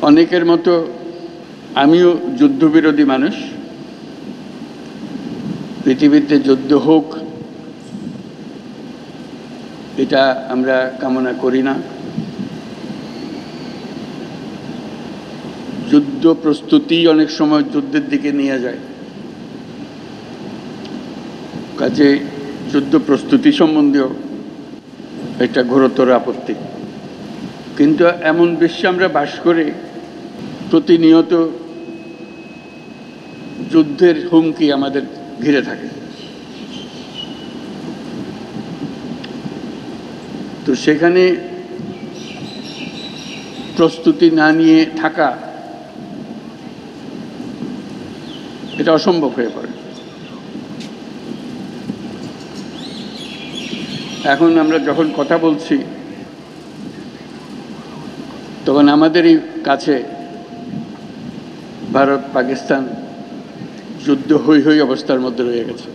অনেকের মতো আমিও যুদ্ধবিরোধী মানুষ। পৃথিবীতে যুদ্ধ হোক এটা আমরা কামনা করি না। যুদ্ধ প্রস্তুতি অনেক সময় যুদ্ধের দিকে নিয়ে যায়, কাজে যুদ্ধ প্রস্তুতি সম্বন্ধেও একটা ঘোরতর আপত্তি। কিন্তু এমন বিশ্বে আমরা বাস করে প্রতিনিয়ত যুদ্ধের হুমকি আমাদের ঘিরে থাকে। তো সেখানে প্রস্তুতি না নিয়ে থাকা এটা অসম্ভব হয়ে পড়ে। এখন আমরা যখন কথা বলছি তখন আমাদেরই কাছে ভারত পাকিস্তান যুদ্ধ হই হই অবস্থার মধ্যে রয়ে গেছে।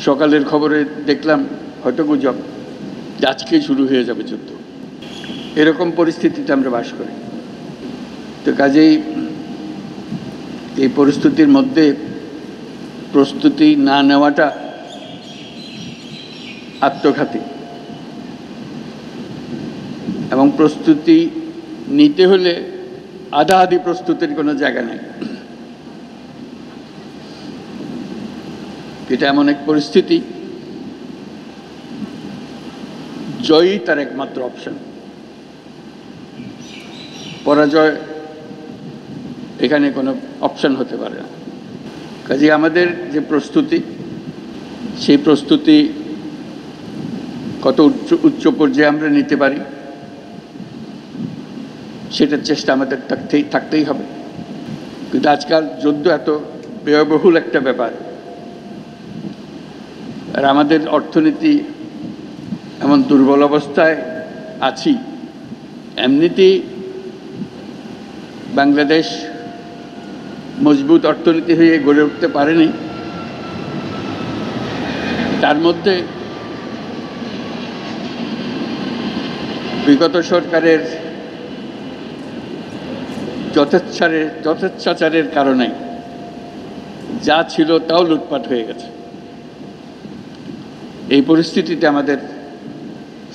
সকালের খবরে দেখলাম হয়তো গুজব আজকে শুরু হয়ে যাবে যুদ্ধ। এরকম পরিস্থিতিতে আমরা বাস করি। তো কাজেই এই পরিস্থিতির মধ্যে প্রস্তুতি না নেওয়াটা আত্মঘাতী, এবং প্রস্তুতি নিতে হলে আধা আধি প্রস্তুতির কোনো জায়গা নেই। এটা এমন এক পরিস্থিতি, জয়ই তার একমাত্র অপশন। পরাজয় এখানে কোনো অপশন হতে পারে না। কাজে আমাদের যে প্রস্তুতি, সেই প্রস্তুতি কত উচ্চ পর্যায়ে আমরা নিতে পারি সেটার চেষ্টা আমাদের থাকতেই হবে। কিন্তু আজকাল যুদ্ধ এত ব্যয়বহুল একটা ব্যাপার, আর আমাদের অর্থনীতি এমন দুর্বল অবস্থায় আছি। এমনিতেই বাংলাদেশ মজবুত অর্থনীতি হয়ে গড়ে উঠতে পারেনি, তার মধ্যে বিগত সরকারের যথেচ্ছাচারের কারণে যা ছিল তাও লুটপাট হয়ে গেছে। এই পরিস্থিতিতে আমাদের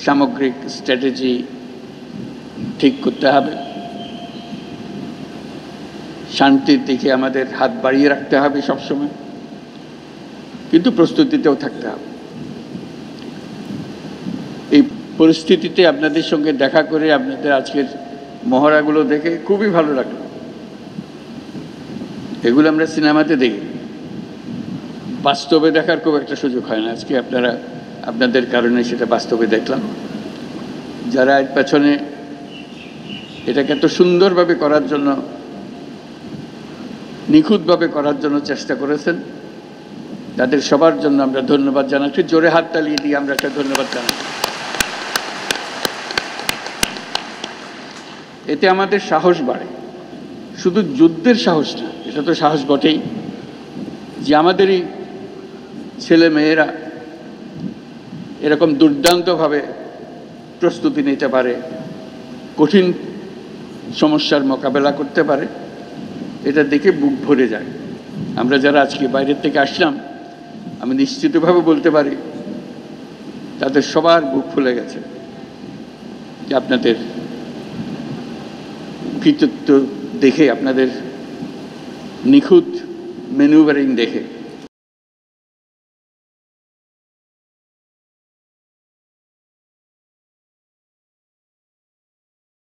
সামগ্রিক স্ট্র্যাটেজি ঠিক করতে হবে। শান্তির দিকে আমাদের হাত বাড়িয়ে রাখতে হবে সবসময়, কিন্তু প্রস্তুতিতেও থাকতে হবে। এই পরিস্থিতিতে আপনাদের সঙ্গে দেখা করে, আপনাদের আজকের মহড়াগুলো দেখে খুবই ভালো লাগলো। এগুলো আমরা সিনেমাতে দেখি, বাস্তবে দেখার খুব একটা সুযোগ হয় না। আজকে আপনাদের কারণে সেটা বাস্তবে দেখলাম। যারা এর পেছনে এটাকে এত সুন্দরভাবে করার জন্য, নিখুঁতভাবে করার জন্য চেষ্টা করেছেন, তাদের সবার জন্য আমরা ধন্যবাদ জানাচ্ছি। জোরে হাত তালিয়ে দিয়ে আমরা একটা ধন্যবাদ জানাচ্ছি। এতে আমাদের সাহস বাড়ে, শুধু যুদ্ধের সাহস না, এটা তো সাহস বটেই, যে আমাদেরই ছেলে মেয়েরা এরকম দুর্দান্তভাবে প্রস্তুতি নিতে পারে, কঠিন সমস্যার মোকাবেলা করতে পারে, এটা দেখে বুক ভরে যায়। আমরা যারা আজকে বাইরের থেকে আসলাম, আমি নিশ্চিতভাবে বলতে পারি তাদের সবার বুক ফুলে গেছে যে আপনাদের কৃতিত্ব দেখে, আপনাদের নিখুঁত ম্যানুভারিং দেখে।